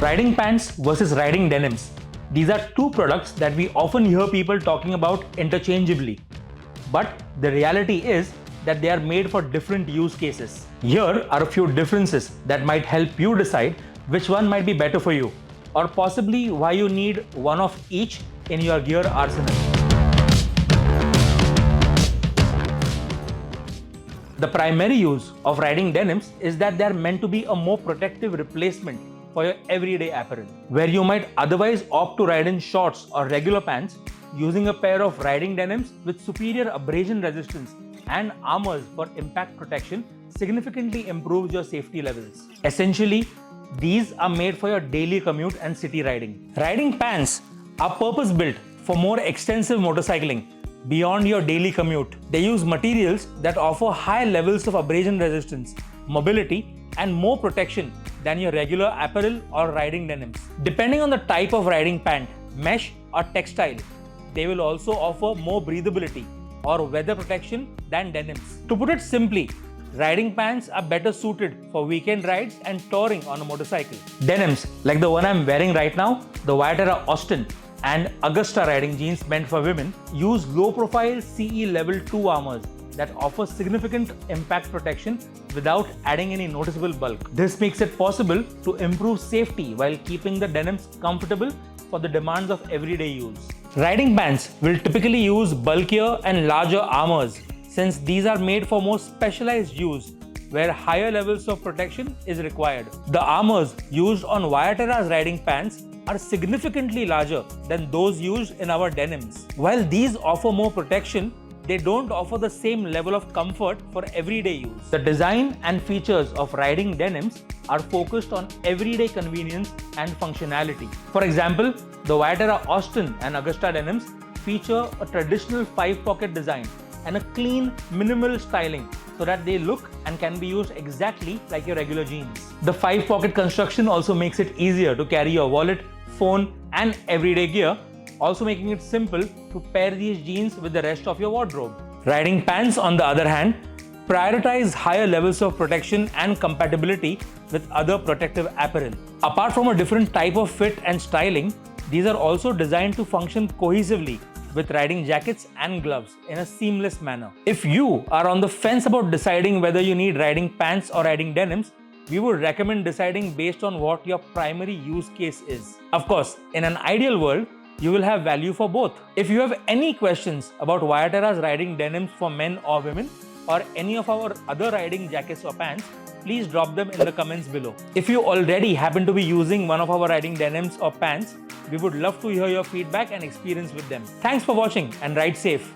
Riding pants versus riding denims. These are two products that we often hear people talking about interchangeably. But the reality is that they are made for different use cases. Here are a few differences that might help you decide which one might be better for you, or possibly why you need one of each in your gear arsenal. The primary use of riding denims is that they are meant to be a more protective replacement for your everyday apparel. Where you might otherwise opt to ride in shorts or regular pants, using a pair of riding denims with superior abrasion resistance and armours for impact protection significantly improves your safety levels. Essentially, these are made for your daily commute and city riding. Riding pants are purpose-built for more extensive motorcycling beyond your daily commute. They use materials that offer high levels of abrasion resistance, mobility, and more protection than your regular apparel or riding denims. Depending on the type of riding pant, mesh or textile, they will also offer more breathability or weather protection than denims. To put it simply, riding pants are better suited for weekend rides and touring on a motorcycle. Denims, like the one I'm wearing right now, the ViaTerra Austin and Augusta riding jeans meant for women, use low-profile CE Level 2 armours that offer significant impact protection without adding any noticeable bulk. This makes it possible to improve safety while keeping the denims comfortable for the demands of everyday use. Riding pants will typically use bulkier and larger armours since these are made for more specialized use where higher levels of protection is required. The armours used on ViaTerra's riding pants are significantly larger than those used in our denims. While these offer more protection, they don't offer the same level of comfort for everyday use. The design and features of riding denims are focused on everyday convenience and functionality. For example, the ViaTerra Austin and Augusta denims feature a traditional 5-pocket design and a clean, minimal styling so that they look and can be used exactly like your regular jeans. The 5-pocket construction also makes it easier to carry your wallet, phone, and everyday gear, also making it simple to pair these jeans with the rest of your wardrobe. Riding pants, on the other hand, prioritize higher levels of protection and compatibility with other protective apparel. Apart from a different type of fit and styling, these are also designed to function cohesively with riding jackets and gloves in a seamless manner. If you are on the fence about deciding whether you need riding pants or riding denims, we would recommend deciding based on what your primary use case is. Of course, in an ideal world, you will have value for both. If you have any questions about ViaTerra's riding denims for men or women, or any of our other riding jackets or pants, please drop them in the comments below. If you already happen to be using one of our riding denims or pants, we would love to hear your feedback and experience with them. Thanks for watching and ride safe.